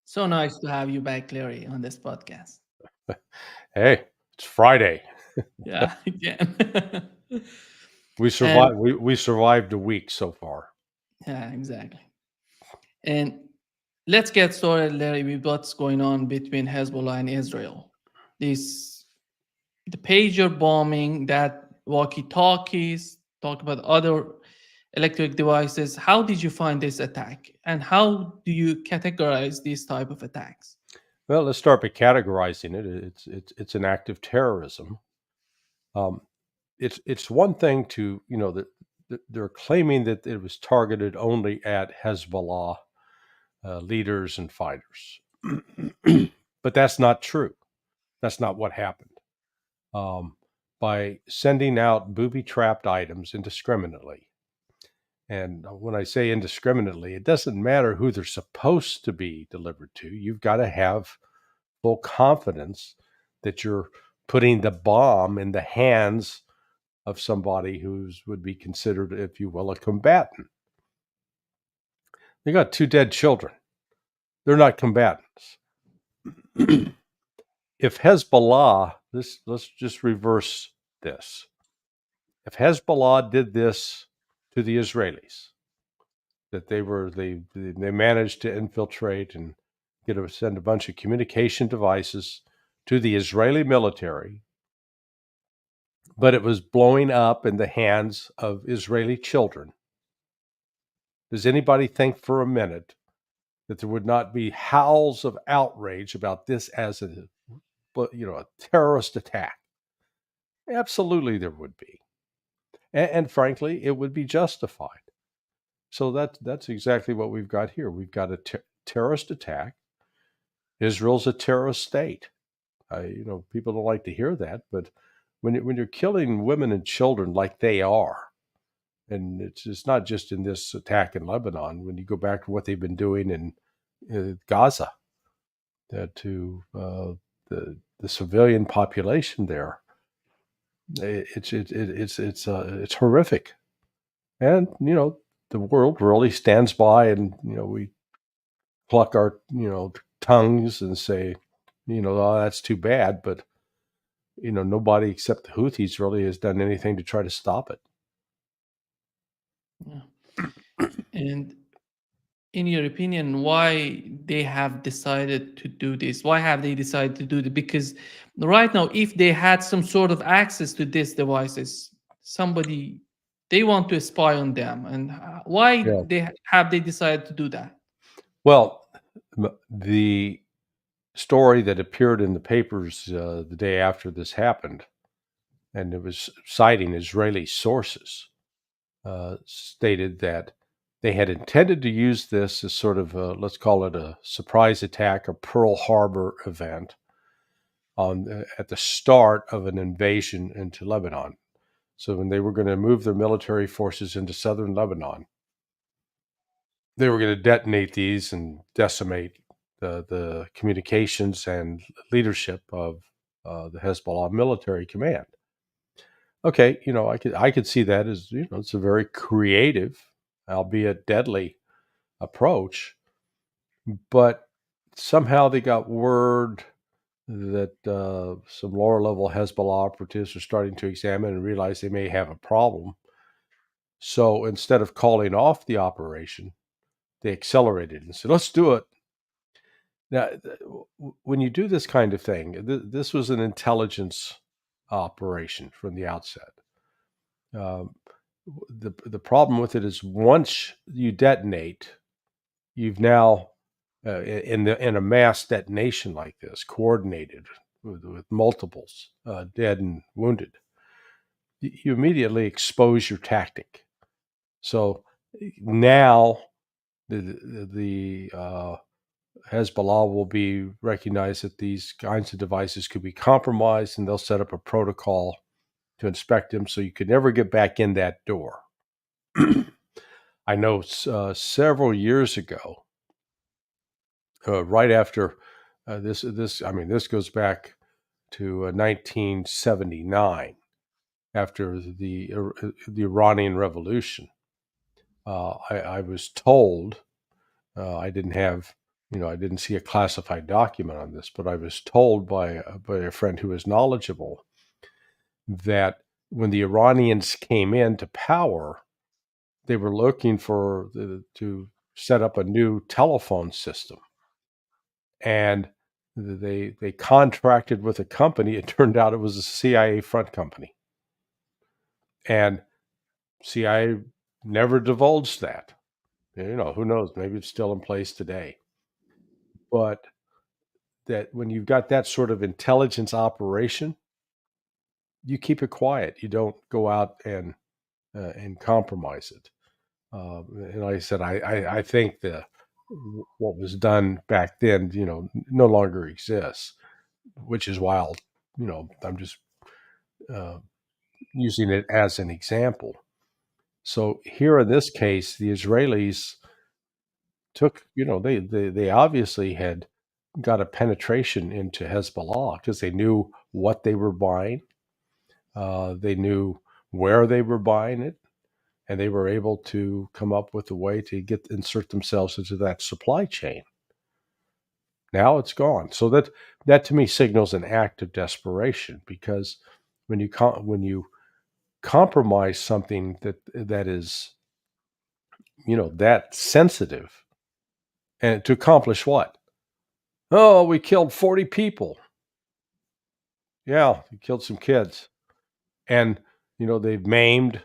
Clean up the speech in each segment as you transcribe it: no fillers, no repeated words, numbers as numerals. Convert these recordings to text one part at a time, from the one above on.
So nice to have you back, Larry, on this podcast. Hey, it's Friday. Yeah, again. We And survived. We survived a week so far. yeah, exactly. And let's get started, Larry, with what's going on between Hezbollah and Israel. This the pager bombing, that walkie-talkies, talk about other electric devices. How did you find this attack, and how do you categorize these type of attacks? Well, let's start by categorizing it. It's an act of terrorism. Um, it's one thing to that they're claiming that it was targeted only at Hezbollah leaders and fighters, but that's not true. That's not what happened. Um, by sending out booby-trapped items indiscriminately. And when I say indiscriminately, it doesn't matter who they're supposed to be delivered to. You've got to have full confidence that you're putting the bomb in the hands of somebody who would be considered, if you will, a combatant. They got two dead children. They're not combatants. If Hezbollah, let's just reverse this. If Hezbollah did this to the Israelis, that they managed to infiltrate and send a bunch of communication devices to the Israeli military, but it was blowing up in the hands of Israeli children. Does anybody think for a minute that there would not be howls of outrage about this as a terrorist attack? Absolutely, there would be, and frankly, it would be justified. So that's exactly what we've got here. We've got a terrorist attack. Israel's a terrorist state. People don't like to hear that, but when you're killing women and children like they are, and it's not just in this attack in Lebanon. When you go back to what they've been doing in Gaza, to the civilian population there, it's horrific, and the world really stands by, and we pluck our tongues and say, oh, that's too bad, but nobody except the Houthis really has done anything to try to stop it. Yeah. And in your opinion, why they have decided to do this? Why have they decided to do it? Because right now, if they had some sort of access to these devices, somebody they want to spy on them, and why Yeah. they decided to do that? Well, the story that appeared in the papers the day after this happened, and it was citing Israeli sources, stated that they had intended to use this as sort of let's call it a surprise attack, a Pearl Harbor event at the start of an invasion into Lebanon. So when they were going to move their military forces into southern Lebanon, they were going to detonate these and decimate the communications and leadership of the Hezbollah military command. Okay, I could see that as it's a very creative, albeit deadly, approach, but somehow they got word that some lower level Hezbollah operatives are starting to examine and realize they may have a problem. So instead of calling off the operation, they accelerated and said, "Let's do it." Now, when you do this kind of thing, this was an intelligence operation from the outset. Um, the problem with it is once you detonate, you've now in a mass detonation like this, coordinated with multiples dead and wounded, you immediately expose your tactic. So now the Hezbollah will be recognized that these kinds of devices could be compromised, and they'll set up a protocol to inspect them, so you could never get back in that door. I know several years ago, right after this goes back to 1979, after the Iranian Revolution. I was told I didn't have I didn't see a classified document on this, but I was told by a friend who is knowledgeable that when the Iranians came into power, they were looking to set up a new telephone system, and they contracted with a company. It turned out it was a CIA front company, and CIA never divulged that. Who knows? Maybe it's still in place today. But that when you've got that sort of intelligence operation, you keep it quiet. You don't go out and compromise it. And like I said, I think what was done back then, no longer exists, which is wild. I'm just uh, using it as an example. So here in this case, the Israelis took, they obviously had got a penetration into Hezbollah because they knew what they were buying. They knew where they were buying it, and they were able to come up with a way to insert themselves into that supply chain. Now it's gone. So that to me signals an act of desperation, because when you compromise something that is that sensitive, and to accomplish what? Oh, we killed 40 people. Yeah, we killed some kids, and they've maimed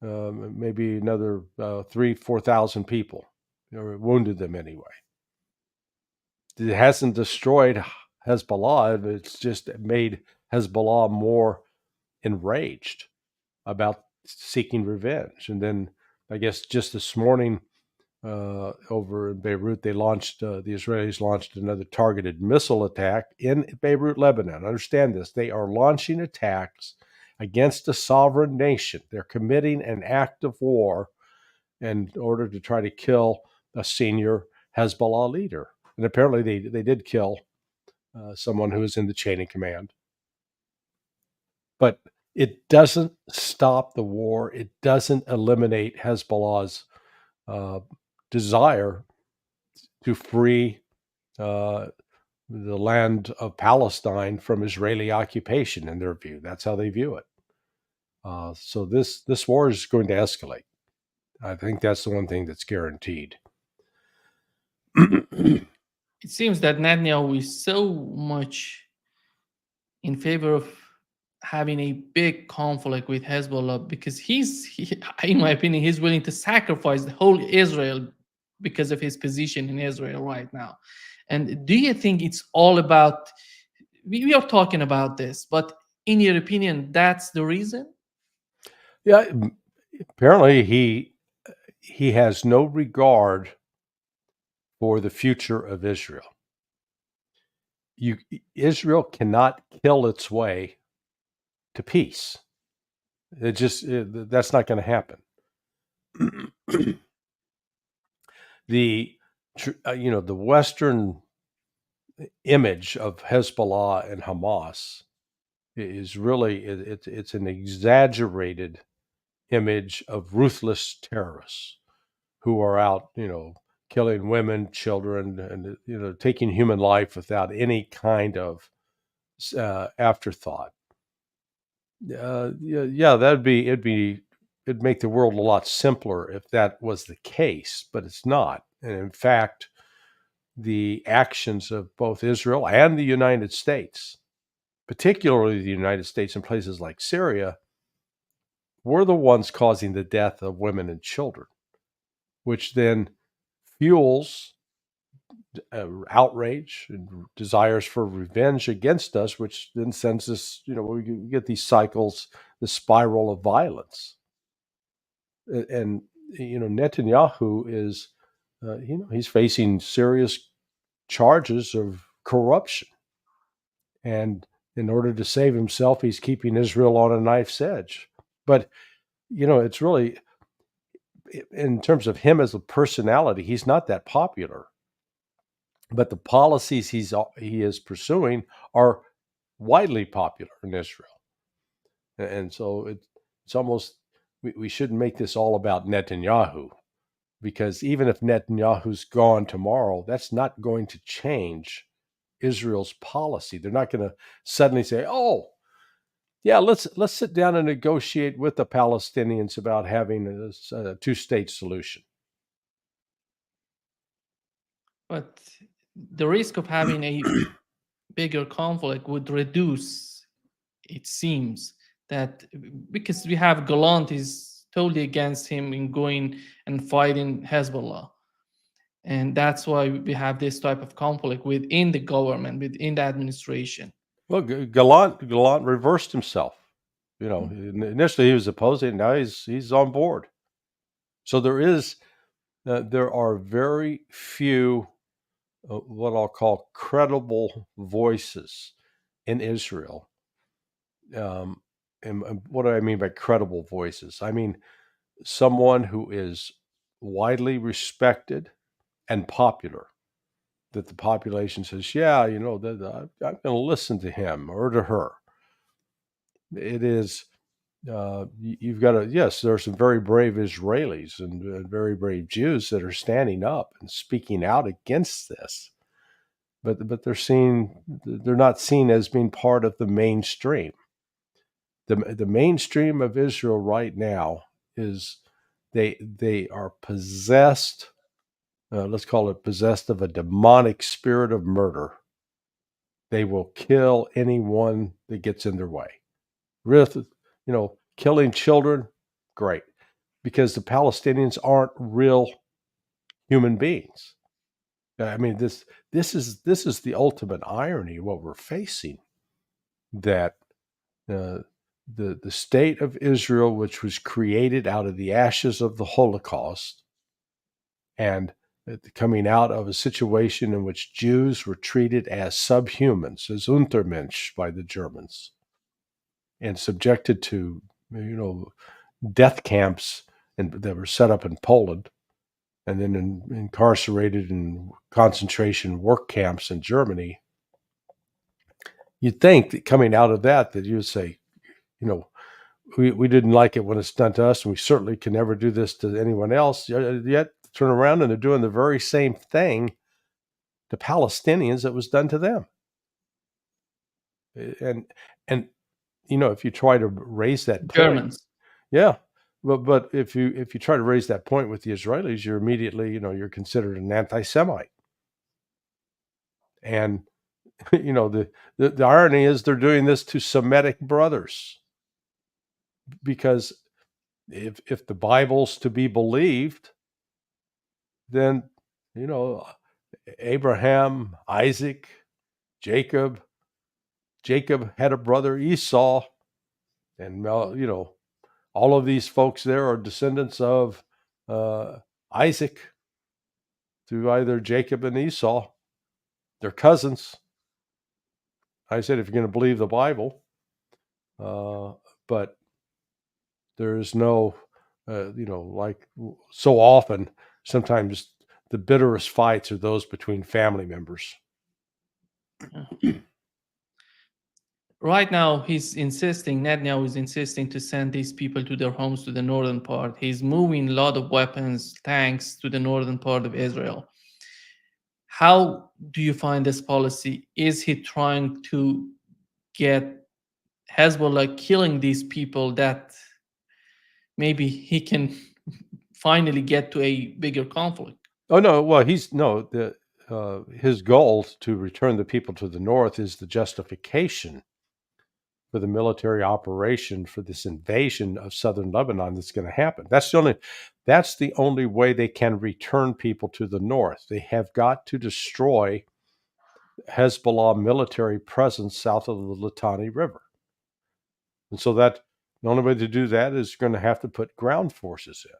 maybe another 3,000-4,000 people, or wounded them anyway. It hasn't destroyed Hezbollah. It's just made Hezbollah more enraged about seeking revenge. And then I guess just this morning over in Beirut, the Israelis launched another targeted missile attack in Beirut, Lebanon. Understand this. They are launching attacks against a sovereign nation. They're committing an act of war in order to try to kill a senior Hezbollah leader. And apparently they did kill someone who was in the chain of command. But it doesn't stop the war. It doesn't eliminate Hezbollah's desire to free the land of Palestine from Israeli occupation, in their view. That's how they view it. So this war is going to escalate. I think that's the one thing that's guaranteed. It seems that Netanyahu is so much in favor of having a big conflict with Hezbollah because in my opinion, he's willing to sacrifice the whole Israel because of his position in Israel right now. And do you think it's all about, we are talking about this, but in your opinion, that's the reason? Yeah, apparently he has no regard for the future of Israel. Israel cannot kill its way to peace. That's not going to happen. The Western image of Hezbollah and Hamas is really it's an exaggerated image of ruthless terrorists who are out, killing women, children, and taking human life without any kind of afterthought. Yeah, it'd make the world a lot simpler if that was the case, but it's not. And in fact, the actions of both Israel and the United States, particularly the United States in places like Syria, were the ones causing the death of women and children, which then fuels outrage and desires for revenge against us, which then sends us, we get these cycles, the spiral of violence. And Netanyahu is, he's facing serious charges of corruption, and in order to save himself, he's keeping Israel on a knife's edge. But it's really, in terms of him as a personality, he's not that popular. But the policies he is pursuing are widely popular in Israel, and so it's almost, we shouldn't make this all about Netanyahu, because even if Netanyahu's gone tomorrow, that's not going to change Israel's policy. They're not going to suddenly say, "Oh, yeah, let's sit down and negotiate with the Palestinians about having a two-state solution." But the risk of having a bigger conflict would reduce, it seems, that because we have Gallant is totally against him in going and fighting Hezbollah. And that's why we have this type of conflict within the government, within the administration. Well, Gallant reversed himself. You know, initially he was opposing, now he's on board. So there are very few what I'll call credible voices in Israel. And what do I mean by credible voices? I mean someone who is widely respected and popular, that the population says, yeah, you know, I'm going to listen to him or to her. It is, you've got to, yes, there are some very brave Israelis and very brave Jews that are standing up and speaking out against this. But they're not seen as being part of the mainstream. The mainstream of Israel right now is they are possessed, let's call it possessed of a demonic spirit of murder. They will kill anyone that gets in their way. Killing children, great, because the Palestinians aren't real human beings. I mean, this is the ultimate irony of what we're facing, that the state of Israel, which was created out of the ashes of the Holocaust, and coming out of a situation in which Jews were treated as subhumans, as Untermensch by the Germans, and subjected to, death camps that were set up in Poland, and then incarcerated in concentration work camps in Germany. You'd think that coming out of that you would say, we didn't like it when it's done to us, and we certainly can never do this to anyone else. Yet turn around and they're doing the very same thing to Palestinians that was done to them. And if you try to raise that point, Germans. Yeah. But if you try to raise that point with the Israelis, you're immediately, you're considered an anti-Semite. And the irony is they're doing this to Semitic brothers, because if the Bible's to be believed, then Abraham, Isaac, Jacob had a brother Esau, and all of these folks there are descendants of Isaac through either Jacob and Esau. They're cousins. I said, if you're going to believe the Bible, but there is no, like so often, sometimes the bitterest fights are those between family members. Right now, Netanyahu is insisting to send these people to their homes to the northern part. He's moving a lot of weapons, tanks to the northern part of Israel. How do you find this policy? Is he trying to get Hezbollah killing these people that maybe he can finally get to a bigger conflict? Oh, no. Well, his goal to return the people to the north is the justification for the military operation for this invasion of southern Lebanon that's going to happen. That's the only way they can return people to the north. They have got to destroy Hezbollah military presence south of the Litani River. And so that the only way to do that is going to have to put ground forces in.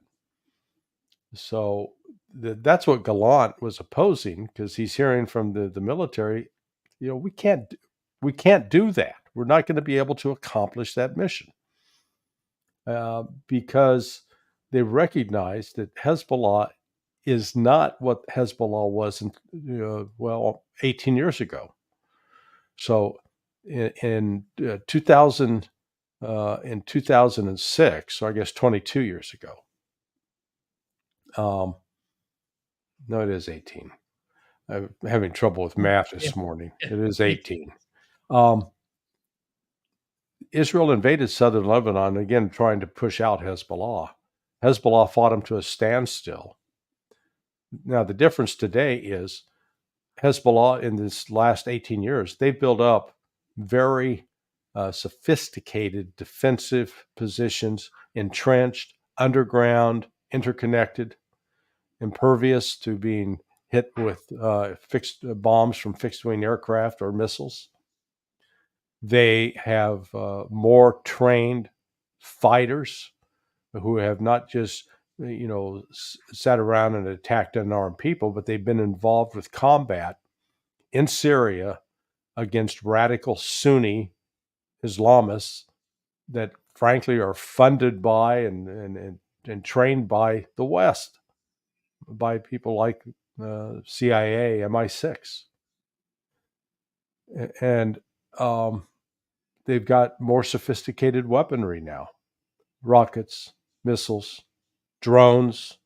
So that's what Gallant was opposing, because he's hearing from the military, we can't do that. We're not going to be able to accomplish that mission, because they recognize that Hezbollah is not what Hezbollah was 18 years ago. So in 2006, so I guess 22 years ago, No, it is 18. I'm having trouble with math this morning. It is 18. Israel invaded southern Lebanon, again, trying to push out Hezbollah. Hezbollah fought them to a standstill. Now, the difference today is Hezbollah, in this last 18 years, they've built up very sophisticated defensive positions, entrenched, underground, interconnected, impervious to being hit with fixed bombs from fixed-wing aircraft or missiles. They have more trained fighters who have not just sat around and attacked unarmed people, but they've been involved with combat in Syria against radical Sunni Islamists that frankly are funded by and trained by the West, by people like CIA, MI6. And they've got more sophisticated weaponry now, rockets, missiles, drones,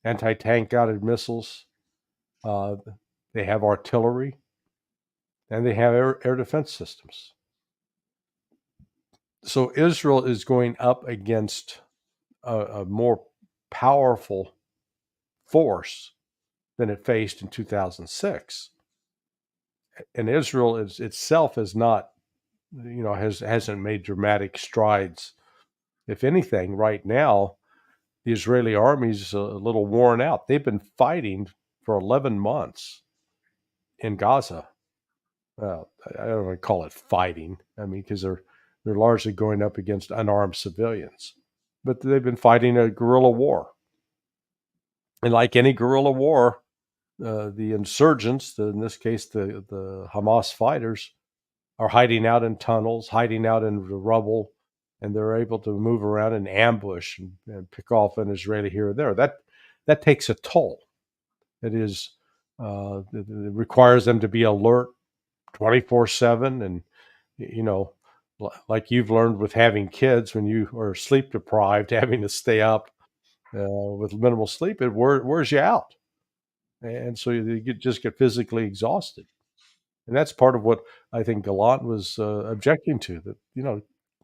anti-tank guided missiles. They have artillery, and they have air defense systems. So Israel is going up against a more powerful force than it faced in 2006. And Israel itself has not, hasn't made dramatic strides. If anything, right now, the Israeli army's a little worn out. They've been fighting for 11 months in Gaza. Well, I don't want to call it fighting. I mean, because they're largely going up against unarmed civilians. But they've been fighting a guerrilla war. And like any guerrilla war, the insurgents, in this case, the Hamas fighters, are hiding out in tunnels, hiding out in the rubble, and they're able to move around and ambush and pick off an Israeli here or there. That takes a toll. It requires them to be alert 24/7, and like you've learned with having kids, when you are sleep deprived, having to stay up with minimal sleep, it wears you out, and so you just get physically exhausted. And that's part of what I think Gallant was objecting to, that,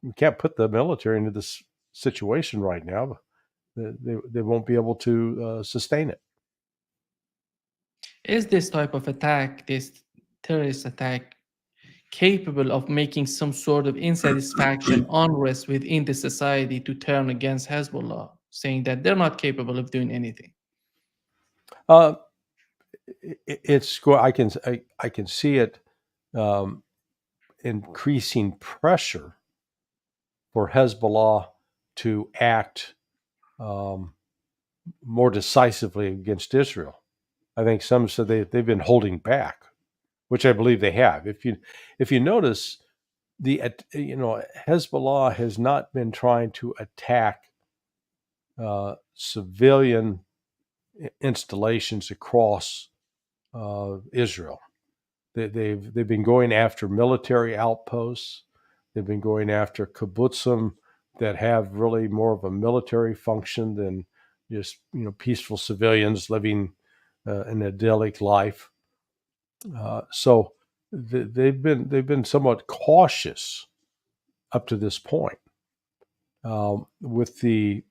you can't put the military into this situation right now. They won't be able to sustain it. Is this type of attack, this terrorist attack, capable of making some sort of insatisfaction, unrest within the society to turn against Hezbollah, saying that they're not capable of doing anything? I can see it increasing pressure for Hezbollah to act more decisively against Israel. I think some said they've been holding back, which I believe they have. If you notice, Hezbollah has not been trying to attack civilian installations across Israel. They've been going after military outposts. They've been going after kibbutzim that have really more of a military function than just peaceful civilians living an idyllic life. So they've been somewhat cautious up to this point. With the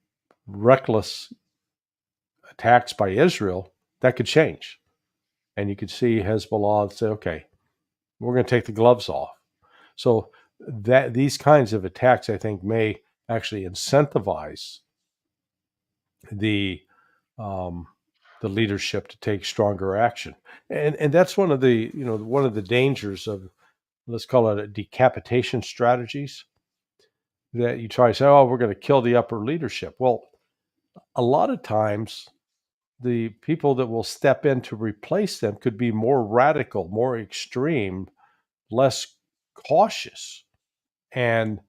reckless attacks by Israel, that could change, and you could see Hezbollah say, "Okay, we're going to take the gloves off." So that these kinds of attacks, I think, may actually incentivize the leadership to take stronger action, and that's one of the dangers of, let's call it, a decapitation strategies, that you try to say, "Oh, we're going to kill the upper leadership." Well, a lot of times, the people that will step in to replace them could be more radical, more extreme, less cautious, and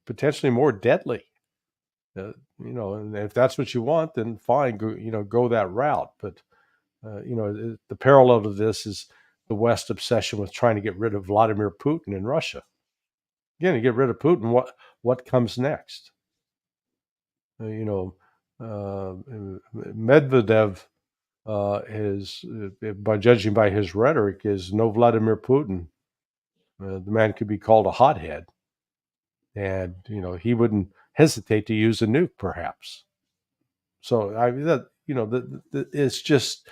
potentially more deadly. And if that's what you want, then fine, go that route. But the parallel to this is the West obsession with trying to get rid of Vladimir Putin in Russia. Again, to get rid of Putin, what comes next? Medvedev by judging by his rhetoric, is no Vladimir Putin. The man could be called a hothead, and he wouldn't hesitate to use a nuke, perhaps. So it's just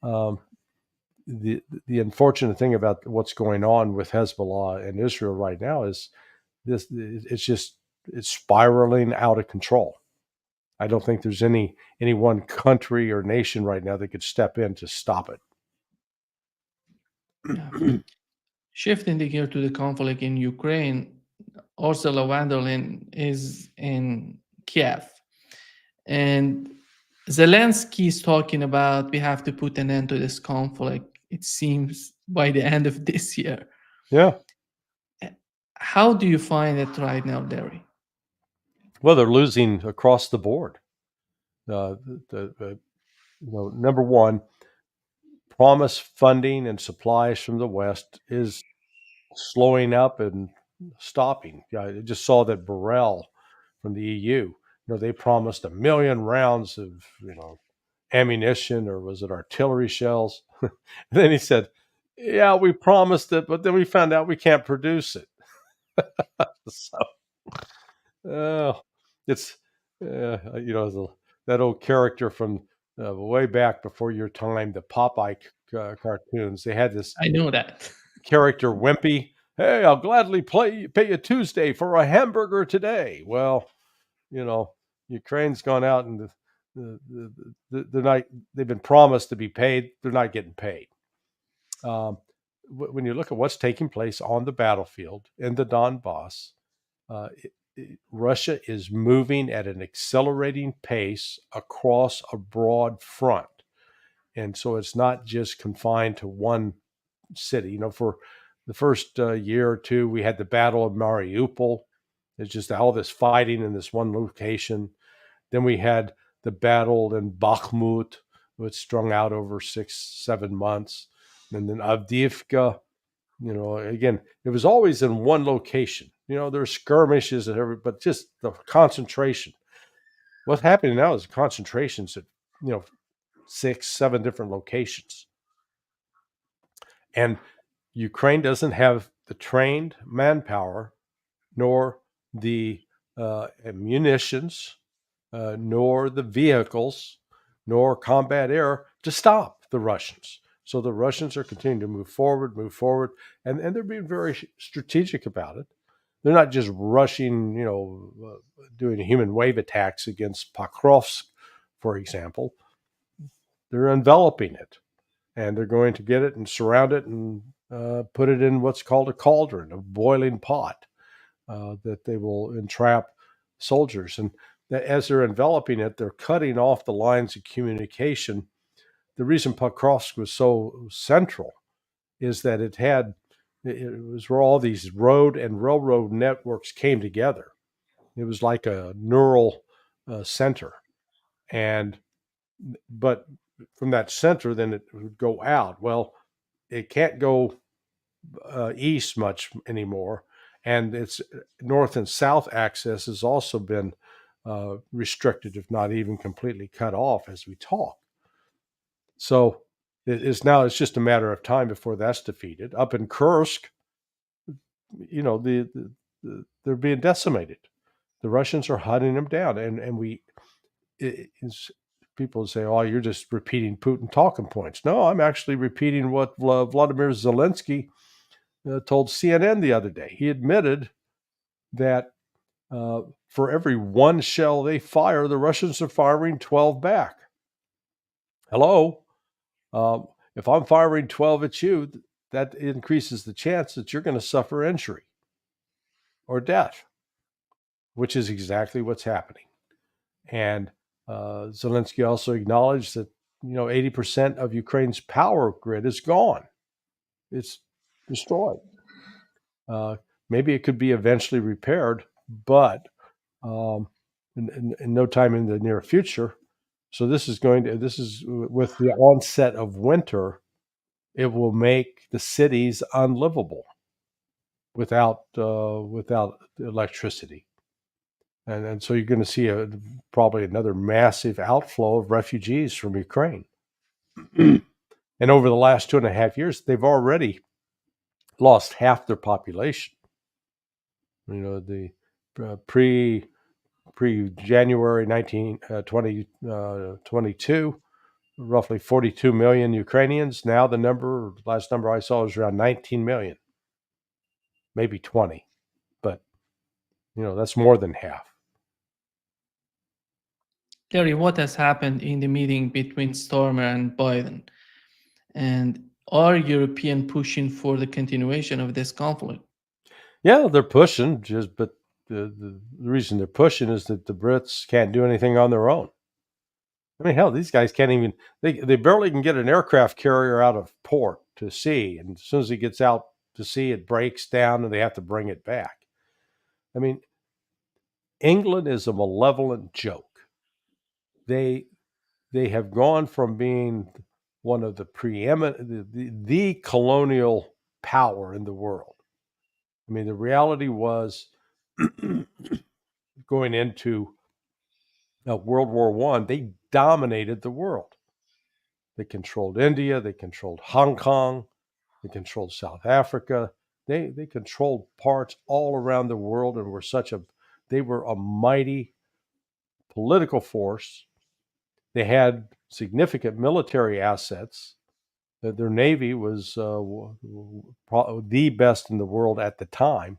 the unfortunate thing about what's going on with Hezbollah and Israel right now is it's spiraling out of control. I don't think there's any one country or nation right now that could step in to stop it. Yeah. Shifting the gear to the conflict in Ukraine, Ursula von der Leyen is in Kiev, and Zelensky is talking about we have to put an end to this conflict, it seems, by the end of this year. Yeah. How do you find it right now, Larry? Well, they're losing across the board. Number one, promised funding and supplies from the West is slowing up and stopping. I just saw that Borrell from the EU, they promised 1 million rounds of, ammunition, or was it artillery shells? And then he said, yeah, we promised it, but then we found out we can't produce it. So, it's, that old character from way back before your time, the Popeye cartoons. They had this. I know that character, Wimpy. Hey, I'll gladly pay you Tuesday for a hamburger today. Well, Ukraine's gone out and they're not. They've been promised to be paid. They're not getting paid. When you look at what's taking place on the battlefield in the Donbass, Russia is moving at an accelerating pace across a broad front. And so it's not just confined to one city. For the first year or two, we had the Battle of Mariupol. It's just all this fighting in this one location. Then we had the battle in Bakhmut, which strung out over 6-7 months. And then Avdiivka, again, it was always in one location. There's skirmishes and everything, but just the concentration. What's happening now is concentrations at, 6-7 different locations. And Ukraine doesn't have the trained manpower, nor the munitions, nor the vehicles, nor combat air to stop the Russians. So the Russians are continuing to move forward, and they're being very strategic about it. They're not just rushing, doing human wave attacks against Pokrovsk, for example. They're enveloping it, and they're going to get it and surround it and put it in what's called a cauldron, a boiling pot, that they will entrap soldiers. And as they're enveloping it, they're cutting off the lines of communication. The reason Pokrovsk was so central is that it was where all these road and railroad networks came together. It was like a neural center. But from that center, then it would go out. Well, it can't go east much anymore, and its north and south access has also been restricted, if not even completely cut off, as we talk. So it's just a matter of time before that's defeated. Up in Kursk, they're being decimated. The Russians are hunting them down, and people say, "Oh, you're just repeating Putin talking points." No, I'm actually repeating what Vladimir Zelensky told CNN the other day. He admitted that for every one shell they fire, the Russians are firing 12 back. Hello? If I'm firing 12 at you, that increases the chance that you're going to suffer injury or death, which is exactly what's happening. And Zelensky also acknowledged that 80% of Ukraine's power grid is gone. It's destroyed. Maybe it could be eventually repaired, but in no time in the near future. So this is with the onset of winter, it will make the cities unlivable without electricity. And so you're going to see probably another massive outflow of refugees from Ukraine. And over the last 2.5 years, they've already lost half their population. The pre January 2022, roughly 42 million Ukrainians. Now the last number I saw was around 19 million, maybe 20, but that's more than half. Larry, what has happened in the meeting between Starmer and Biden? And are Europeans pushing for the continuation of this conflict? Yeah, they're pushing, but the reason they're pushing is that the Brits can't do anything on their own. I mean, hell, these guys can't even, they barely can get an aircraft carrier out of port to sea. And as soon as it gets out to sea, it breaks down and they have to bring it back. I mean, England is a malevolent joke. They have gone from being one of the preeminent, the colonial power in the world. I mean, the reality was going into World War I, they dominated the world. They controlled India, they controlled Hong Kong, they controlled South Africa. They controlled parts all around the world and they were a mighty political force. They had significant military assets. Their navy was the best in the world at the time,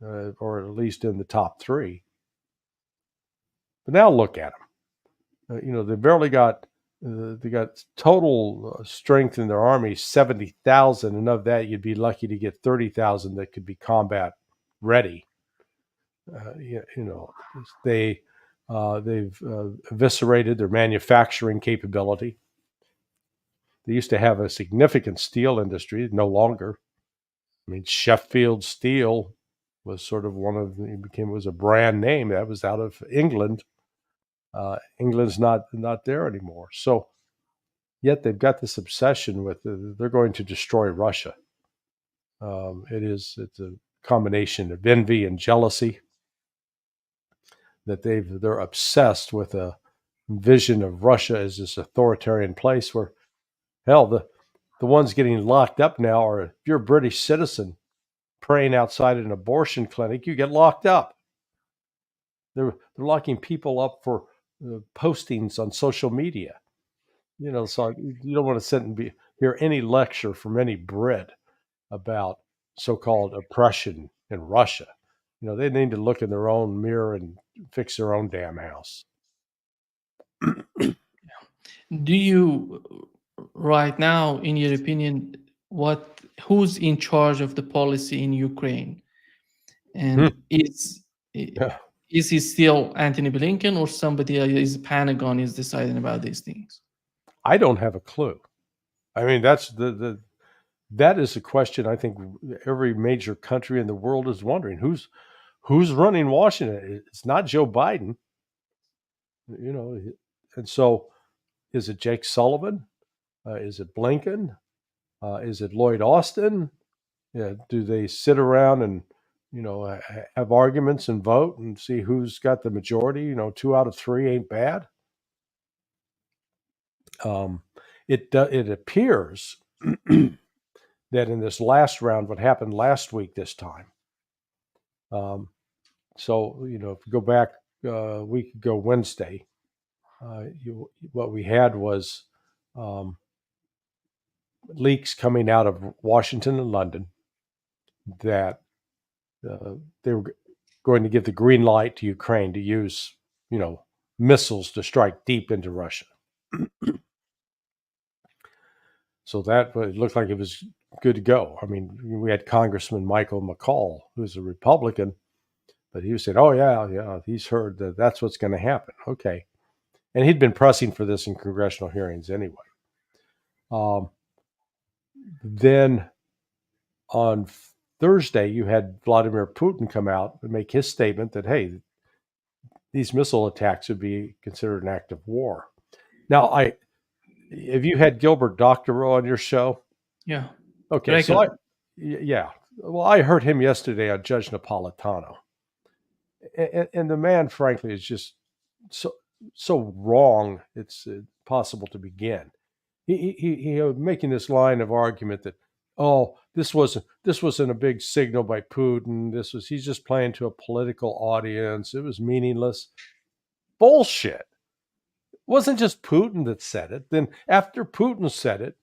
or at least in the top three. But now look at them. They barely got they got total strength in their army 70,000, and of that you'd be lucky to get 30,000 that could be combat ready. They've eviscerated their manufacturing capability. They used to have a significant steel industry, no longer. I mean, Sheffield Steel was sort of was a brand name that was out of England. England's not there anymore. So, yet they've got this obsession with they're going to destroy Russia. It's a combination of envy and jealousy that they're obsessed with a vision of Russia as this authoritarian place where, hell, the ones getting locked up now are, if you're a British citizen praying outside an abortion clinic, you get locked up. They're locking people up for postings on social media. So you don't want to sit and hear any lecture from any Brit about so-called oppression in Russia. They need to look in their own mirror and fix their own damn house. Do you, right now, in your opinion, who's in charge of the policy in Ukraine? And is he still Antony Blinken, or somebody is Pentagon is deciding about these things? I don't have a clue. I mean, that is a question I think every major country in the world is wondering. Who's running Washington? It's not Joe Biden. And so is it Jake Sullivan? Is it Blinken? Is it Lloyd Austin? Do they sit around and have arguments and vote and see who's got the majority? 2 out of 3 ain't bad. It appears that in this last round, what happened last week this time. So if you go back a week ago Wednesday, what we had was leaks coming out of Washington and London that they were going to give the green light to Ukraine to use, missiles to strike deep into Russia. So that it looked like it was good to go. I mean, we had Congressman Michael McCall, who's a Republican, but he was saying, "Oh yeah, he's heard that that's what's going to happen." Okay, and he'd been pressing for this in congressional hearings anyway. Then on Thursday, you had Vladimir Putin come out and make his statement that, hey, these missile attacks would be considered an act of war. Now, have you had Gilbert Doctorow on your show? Yeah. Okay. So yeah. Well, I heard him yesterday on Judge Napolitano, and the man, frankly, is just so wrong. It's impossible to begin. he was making this line of argument that, oh, this wasn't a big signal by Putin. He's just playing to a political audience. It was meaningless. Bullshit. It wasn't just Putin that said it. Then after Putin said it,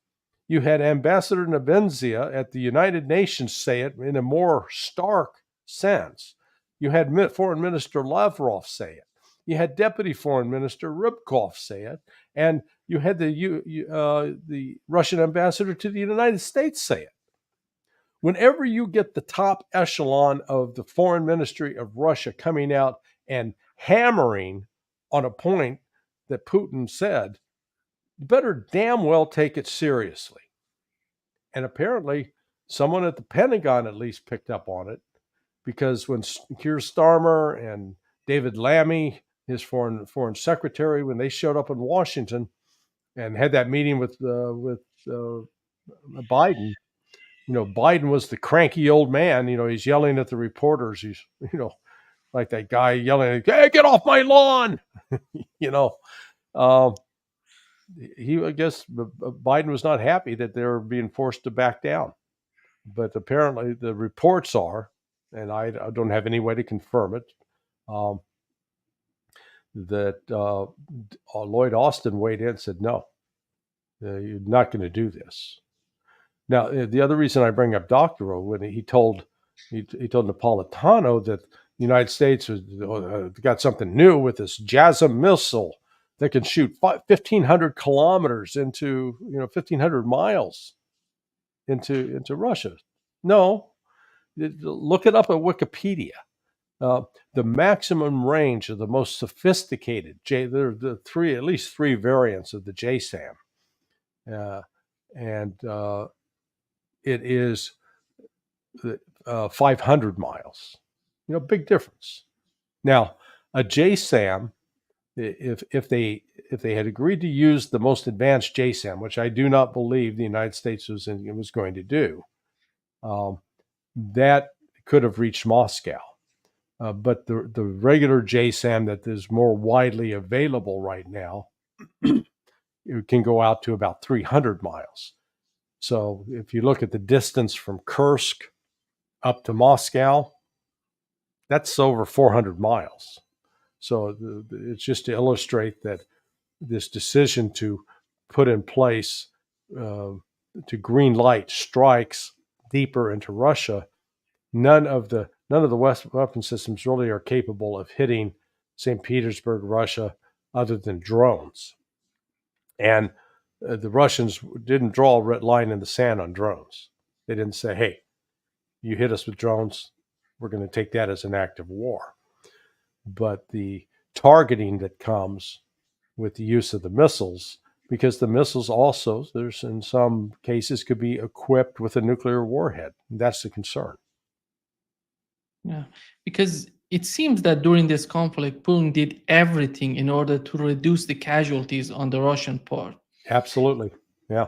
you had Ambassador Nebenzia at the United Nations say it in a more stark sense. You had Foreign Minister Lavrov say it. You had Deputy Foreign Minister Rybkov say it, and you had the Russian ambassador to the United States say it. Whenever you get the top echelon of the foreign ministry of Russia coming out and hammering on a point that Putin said, you better damn well take it seriously. And apparently, someone at the Pentagon at least picked up on it, because when Keir Starmer and David Lammy, his foreign secretary, when they showed up in Washington and had that meeting with Biden, Biden was the cranky old man. He's yelling at the reporters. He's, like that guy yelling, "Hey, get off my lawn!" I guess Biden was not happy that they were being forced to back down. But apparently the reports are, and I don't have any way to confirm it, that Lloyd Austin weighed in and said, no, you're not going to do this. Now, the other reason I bring up Doctorow, when he told Napolitano that the United States got something new with this JASSM missile that can shoot 1,500 kilometers into 1,500 miles into Russia. No, look it up at Wikipedia. The maximum range of the most sophisticated there are at least three variants of the JSAM, and it is 500 miles. Big difference. Now, a JSAM, if they had agreed to use the most advanced JSAM, which I do not believe the United States was going to do, that could have reached Moscow. But the regular JSAM that is more widely available right now, it can go out to about 300 miles. So if you look at the distance from Kursk up to Moscow, that's over 400 miles. So it's just to illustrate that this decision to put in place to green light strikes deeper into Russia, none of the weapon systems really are capable of hitting St. Petersburg, Russia, other than drones. And the Russians didn't draw a red line in the sand on drones. They didn't say, hey, you hit us with drones, we're going to take that as an act of war. But the targeting that comes with the use of the missiles, because the missiles also, there's in some cases, could be equipped with a nuclear warhead. That's the concern. Yeah, because it seems that during this conflict, Putin did everything in order to reduce the casualties on the Russian part. Absolutely, yeah.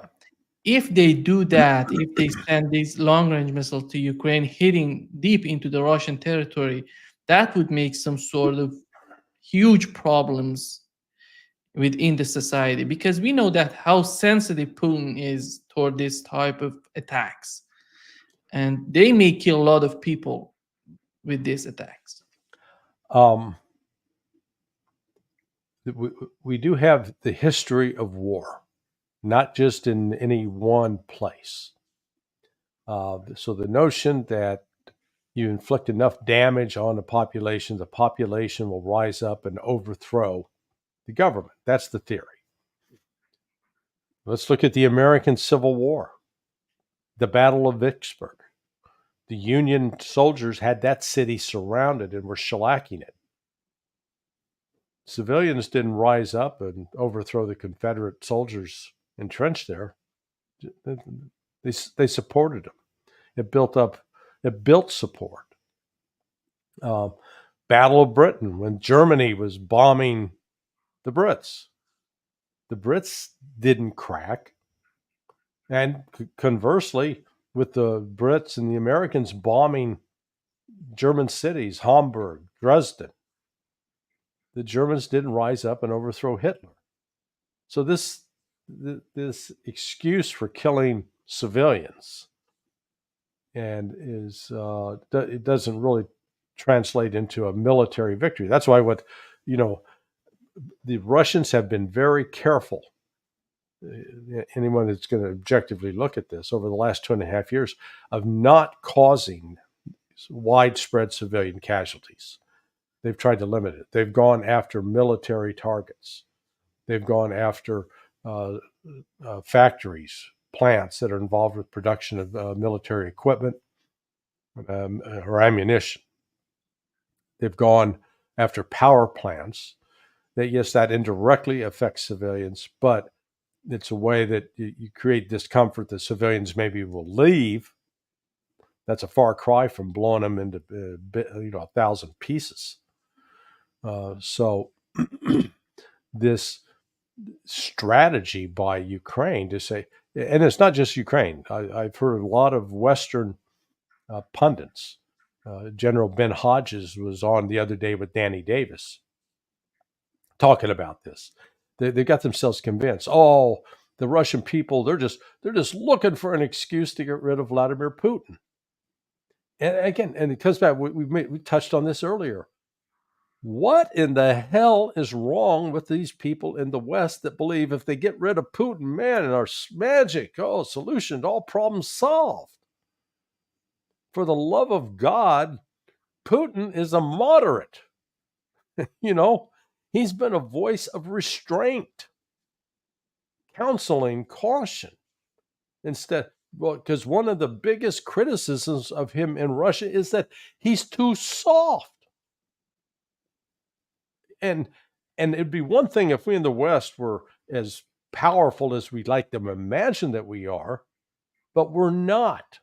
If they do that, if they send these long-range missiles to Ukraine, hitting deep into the Russian territory, that would make some sort of huge problems within the society, because we know that how sensitive Putin is toward this type of attacks, and they may kill a lot of people with these attacks. We do have the history of war, not just in any one place. So the notion that you inflict enough damage on the population will rise up and overthrow the government. That's the theory. Let's look at the American Civil War, the Battle of Vicksburg. The Union soldiers had that city surrounded and were shellacking it. Civilians didn't rise up and overthrow the Confederate soldiers entrenched there. They supported them. It built support. Battle of Britain, when Germany was bombing the Brits didn't crack. And conversely, with the Brits and the Americans bombing German cities, Hamburg, Dresden, the Germans didn't rise up and overthrow Hitler. So this this excuse for killing civilians, and it doesn't really translate into a military victory. That's why the Russians have been very careful. Anyone that's going to objectively look at this over the last 2.5 years of not causing widespread civilian casualties. They've tried to limit it. They've gone after military targets. They've gone after factories, plants that are involved with production of military equipment or ammunition. They've gone after power plants. Yes, that indirectly affects civilians, but it's a way that you create discomfort that civilians maybe will leave. That's a far cry from blowing them into 1,000 pieces. So this strategy by Ukraine to say, and it's not just Ukraine. I've heard a lot of Western pundits. General Ben Hodges was on the other day with Danny Davis talking about this. They got themselves convinced. Oh, the Russian people, they're just looking for an excuse to get rid of Vladimir Putin. And again, and it comes back. We touched on this earlier. What in the hell is wrong with these people in the West that believe if they get rid of Putin, man, and our magic, solution to all problems solved? For the love of God, Putin is a moderate. He's been a voice of restraint, counseling, caution. Instead, because one of the biggest criticisms of him in Russia is that he's too soft. And it'd be one thing if we in the West were as powerful as we'd like to imagine that we are, but we're not.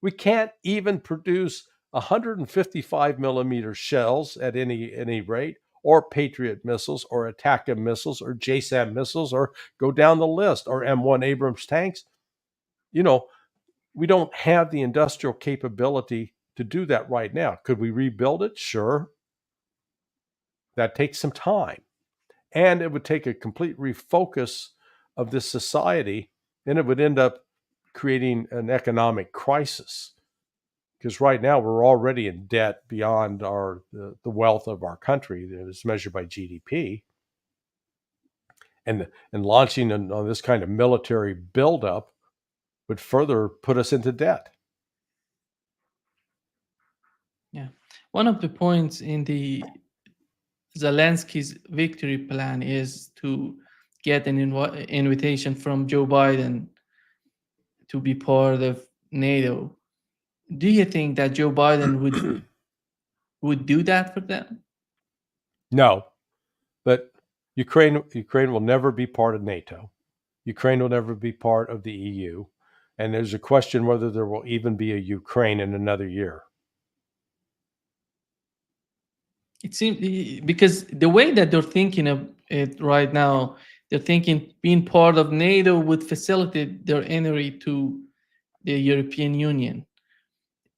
We can't even produce 155 millimeter shells at any rate, or Patriot missiles, or ATACMS missiles, or JSAM missiles, or go down the list, or M1 Abrams tanks. We don't have the industrial capability to do that right now. Could we rebuild it? Sure. That takes some time. And it would take a complete refocus of this society, and it would end up creating an economic crisis. Because right now we're already in debt beyond the wealth of our country that is measured by GDP. And launching on this kind of military buildup would further put us into debt. Yeah. One of the points in the Zelensky's victory plan is to get an invitation from Joe Biden to be part of NATO. Do you think that Joe Biden would do that for them? No, but Ukraine will never be part of NATO. Ukraine will never be part of the EU. And there's a question whether there will even be a Ukraine in another year. It seems, because the way that they're thinking of it right now, they're thinking being part of NATO would facilitate their entry to the European Union.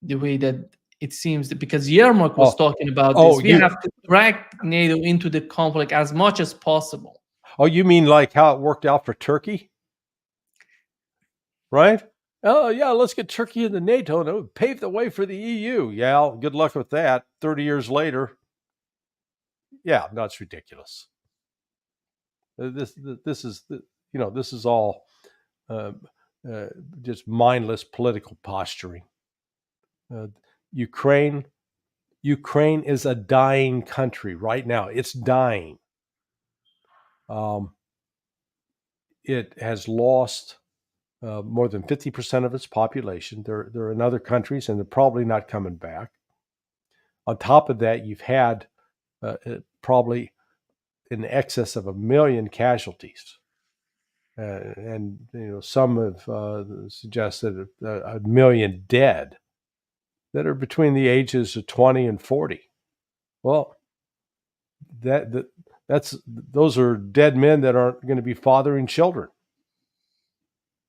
The way that it seems, because Yermak was talking about this. We have to drag NATO into the conflict as much as possible. Oh, you mean like how it worked out for Turkey? Right? Oh, yeah, let's get Turkey into NATO and it would pave the way for the EU. Yeah, good luck with that. 30 years later. Yeah, no, it's ridiculous. This is all just mindless political posturing. Ukraine is a dying country right now. It's dying. It has lost more than 50% of its population. They're in other countries, and they're probably not coming back. On top of that, you've had probably in excess of 1 million casualties. And some have suggested 1 million dead that are between the ages of 20 and 40. Well, those are dead men that aren't going to be fathering children.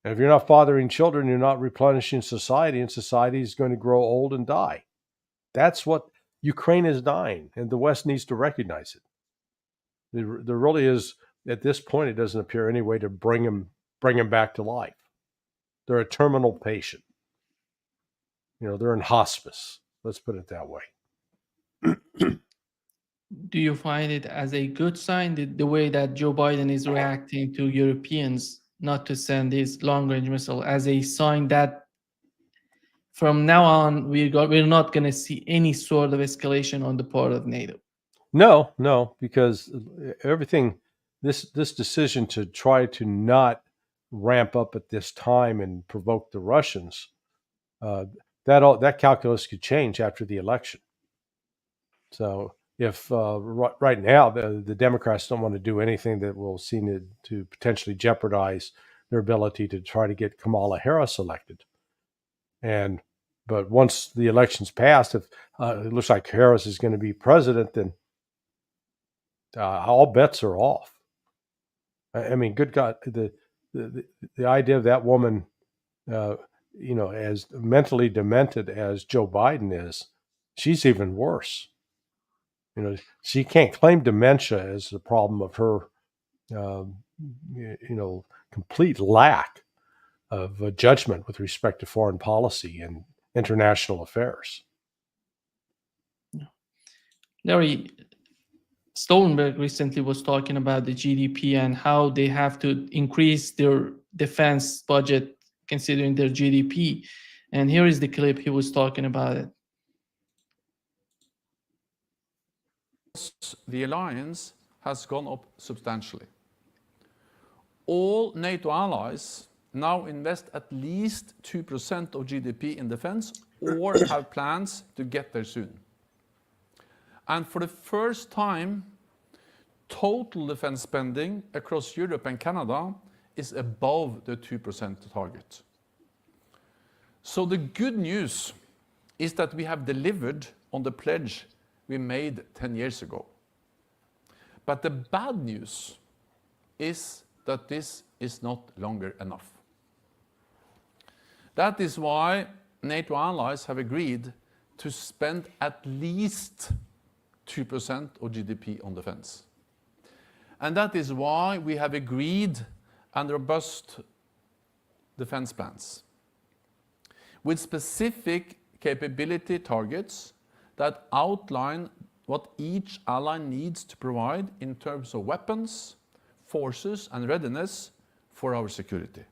And if you're not fathering children, you're not replenishing society, and society is going to grow old and die. That's what Ukraine is dying, and the West needs to recognize it. There really is at this point, it doesn't appear any way to bring him back to life. They're a terminal patient. They're in hospice. Let's put it that way. Do you find it as a good sign the way that Joe Biden is reacting to Europeans not to send these long-range missile as a sign that from now on we're not going to see any sort of escalation on the part of NATO? No, because everything, this decision to try to not ramp up at this time and provoke the Russians, that calculus could change after the election. So if right now the Democrats don't want to do anything that will seem to potentially jeopardize their ability to try to get Kamala Harris elected, but once the election's passed, if it looks like Harris is going to be president, then all bets are off. I mean, good God, the idea of that woman, as mentally demented as Joe Biden is, she's even worse. She can't claim dementia as the problem of her, complete lack of judgment with respect to foreign policy and international affairs. Larry, Stoltenberg recently was talking about the GDP and how they have to increase their defense budget considering their GDP. And here is the clip he was talking about it. The alliance has gone up substantially. All NATO allies now invest at least 2% of GDP in defense or have plans to get there soon. And for the first time, total defense spending across Europe and Canada is above the 2% target. So the good news is that we have delivered on the pledge we made 10 years ago. But the bad news is that this is not longer enough. That is why NATO allies have agreed to spend at least 2% of GDP on defense. And that is why we have agreed on robust defense plans with specific capability targets that outline what each ally needs to provide in terms of weapons, forces, and readiness for our security.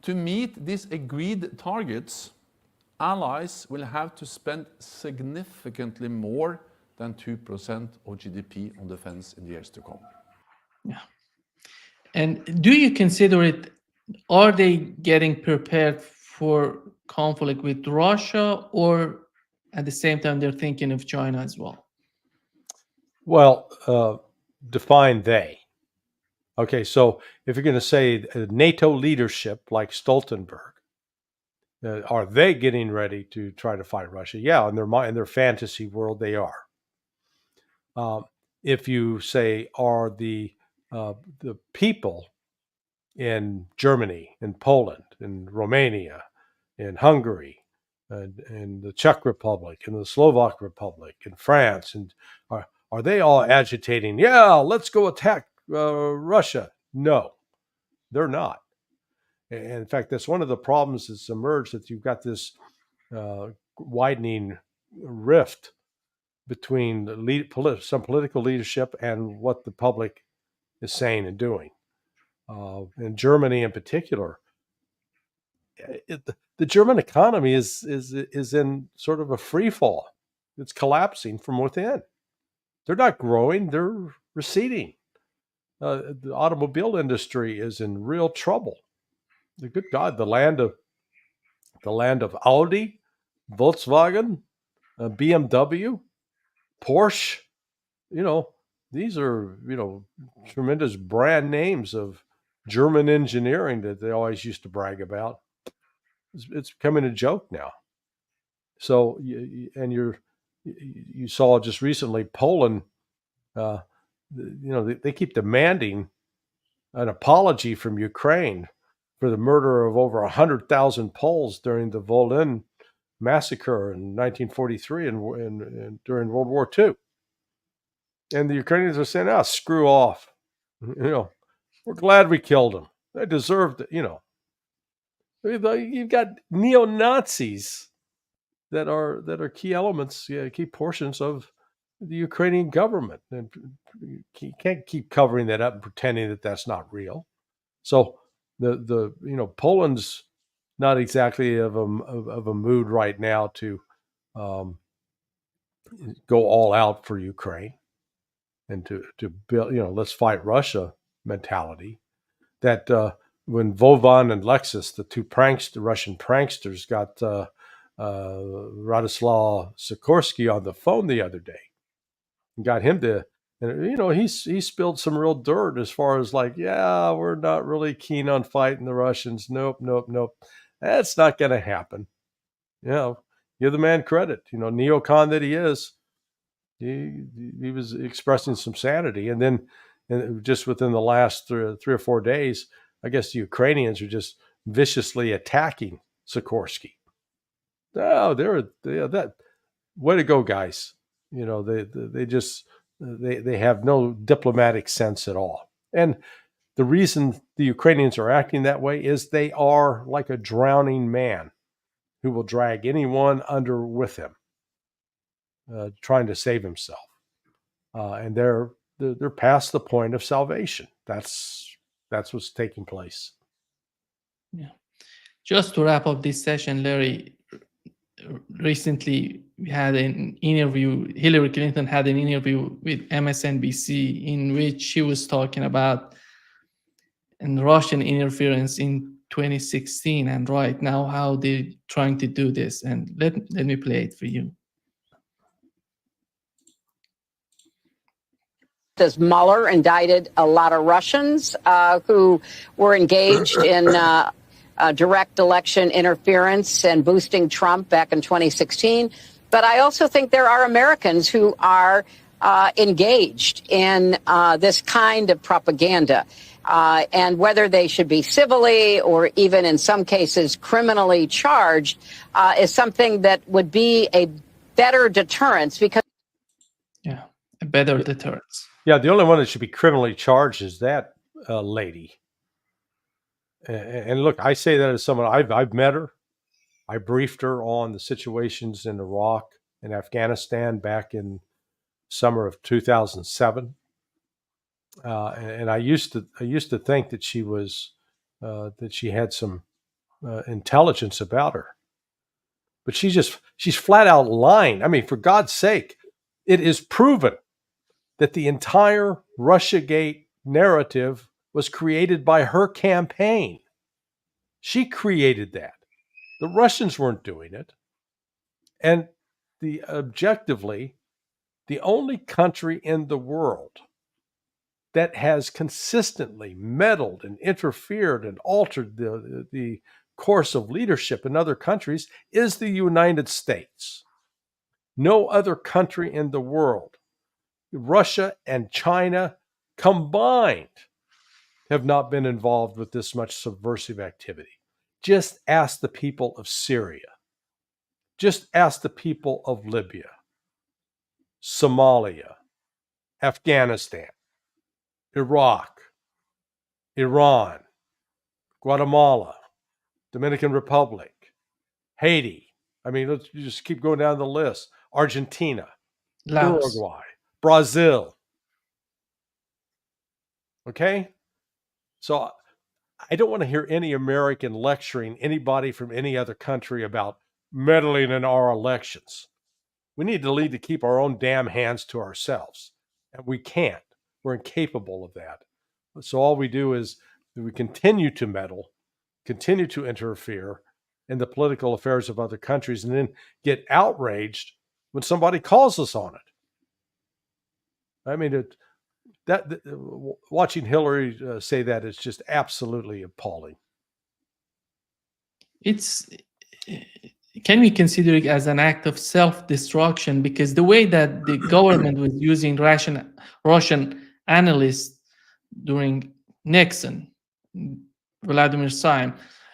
To meet these agreed targets, allies will have to spend significantly more than 2% of GDP on defense in the years to come. Yeah. And do you consider it, are they getting prepared for conflict with Russia, or at the same time they're thinking of China as well? Well, define they. Okay, so if you're going to say NATO leadership like Stoltenberg, are they getting ready to try to fight Russia? Yeah, in their fantasy world, they are. If you say, are the people in Germany, in Poland, in Romania, in Hungary, in the Czech Republic, in the Slovak Republic, in France, and are they all agitating? Yeah, let's go attack Russia. No, they're not. And in fact, that's one of the problems that's emerged, that you've got this widening rift between some political leadership and what the public is saying and doing. In Germany, in particular, the German economy is in sort of a free fall. It's collapsing from within. They're not growing; they're receding. The automobile industry is in real trouble. The good God, the land of Audi, Volkswagen, BMW, Porsche. These are tremendous brand names of German engineering that they always used to brag about. It's becoming a joke now. So, you saw just recently Poland. They keep demanding an apology from Ukraine for the murder of over 100,000 Poles during the Volyn massacre in 1943 and during World War II. And the Ukrainians are saying, "Oh, screw off. We're glad we killed them. They deserved it." You've got neo-Nazis that are key elements, key portions of the Ukrainian government, and you can't keep covering that up and pretending that that's not real. So the Poland's not exactly of a mood right now to go all out for Ukraine and to build, let's fight Russia mentality. That when Vovan and Lexus, the two Russian pranksters, got Radoslaw Sikorsky on the phone the other day and got him to, and he spilled some real dirt as far as like, yeah, we're not really keen on fighting the Russians. Nope. That's not going to happen. Give the man credit. Neocon that he is, he was expressing some sanity. And then just within the last 3 or 4 days, I guess the Ukrainians are just viciously attacking Sikorsky. Oh, that way to go, guys. They just they have no diplomatic sense at all. And the reason the Ukrainians are acting that way is they are like a drowning man who will drag anyone under with him, trying to save himself. And they're past the point of salvation. That's what's taking place. Yeah. Just to wrap up this session, Larry, recently we had an interview. Hillary Clinton had an interview with MSNBC in which she was talking about Russian interference in 2016 and right now how they're trying to do this. And let me play it for you. As Mueller indicted a lot of Russians who were engaged in direct election interference and boosting Trump back in 2016. But I also think there are Americans who are engaged in this kind of propaganda. And whether they should be civilly or even in some cases criminally charged is something that would be a better deterrence because. Yeah, a better deterrence. Yeah, the only one that should be criminally charged is that lady. And look, I say that as someone, I've met her. I briefed her on the situations in Iraq and Afghanistan back in summer of 2007. And I used to think that she was that she had some intelligence about her, but she's flat out lying. I mean, for God's sake, it is proven that the entire Russiagate narrative was created by her campaign. She created that. The Russians weren't doing it. And objectively, the only country in the world that has consistently meddled and interfered and altered the course of leadership in other countries is the United States. No other country in the world, Russia and China combined, have not been involved with this much subversive activity. Just ask the people of Syria. Just ask the people of Libya, Somalia, Afghanistan, Iraq, Iran, Guatemala, Dominican Republic, Haiti. I mean, let's just keep going down the list. Argentina, Laos. Uruguay, Brazil. Okay? So I don't want to hear any American lecturing anybody from any other country about meddling in our elections. We need to lead to keep our own damn hands to ourselves. And we can't. We're incapable of that. So all we do is we continue to meddle, continue to interfere in the political affairs of other countries, and then get outraged when somebody calls us on it. I mean, watching Hillary say that is just absolutely appalling. Can we consider it as an act of self-destruction? Because the way that the government was using Russian analysts during Nixon, Vladimir's time,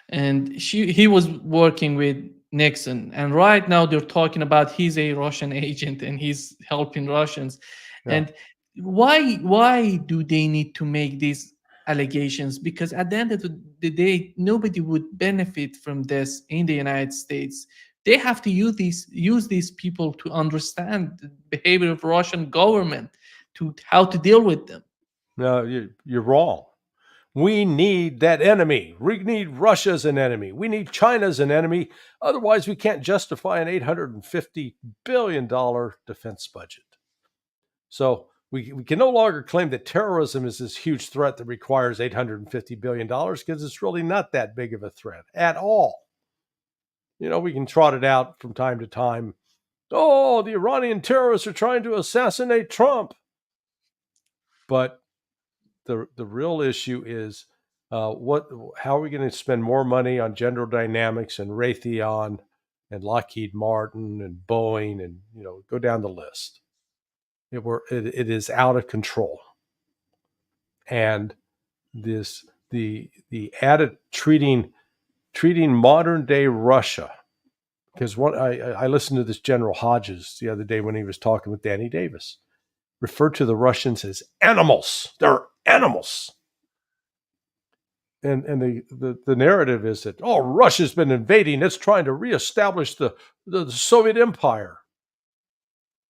and he was working with Nixon, and right now they're talking about he's a Russian agent and he's helping Russians. Yeah. And why do they need to make these allegations? Because at the end of the day, nobody would benefit from this in the United States. They have to use these people to understand the behavior of Russian government, to how to deal with them. No, you're wrong. We need that enemy. We need Russia as an enemy. We need China as an enemy. Otherwise, we can't justify an $850 billion defense budget. So we can no longer claim that terrorism is this huge threat that requires $850 billion, because it's really not that big of a threat at all. You know, we can trot it out from time to time. Oh, the Iranian terrorists are trying to assassinate Trump. But the real issue is how are we going to spend more money on General Dynamics and Raytheon and Lockheed Martin and Boeing, and go down the list. It is out of control, and the added treating modern day Russia, because I listened to this General Hodges the other day when he was talking with Danny Davis, referred to the Russians as animals. They're animals. And the narrative is that, oh, Russia's been invading. It's trying to reestablish the Soviet Empire.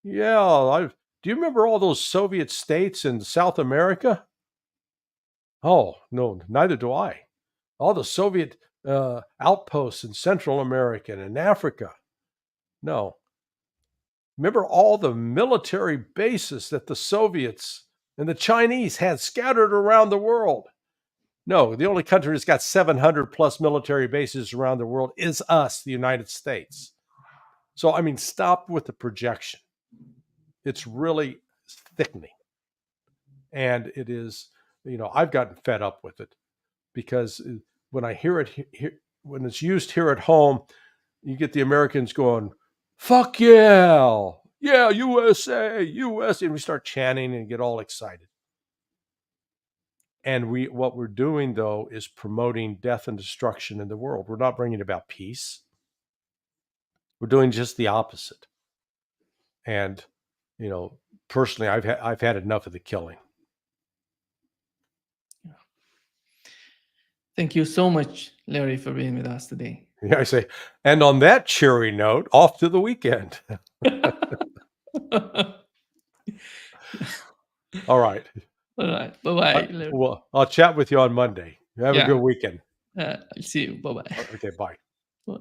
Yeah, do you remember all those Soviet states in South America? Oh, no, neither do I. All the Soviet outposts in Central America and in Africa. No. Remember all the military bases that the Soviets and the Chinese had scattered around the world? No, the only country that's got 700 plus military bases around the world is us, the United States. So, I mean, stop with the projection. It's really thickening. And it is, I've gotten fed up with it, because when I hear it, when it's used here at home, you get the Americans going, fuck yeah, yeah, USA, USA, and we start chanting and get all excited. And what we're doing, though, is promoting death and destruction in the world. We're not bringing about peace. We're doing just the opposite. And, personally, I've had enough of the killing. Thank you so much, Larry, for being with us today. Yeah, I say, and on that cheery note, off to the weekend. All right. All right. Bye-bye. Well, I'll chat with you on Monday. Have a good weekend. I'll see you. Bye-bye. Okay, bye. Bye.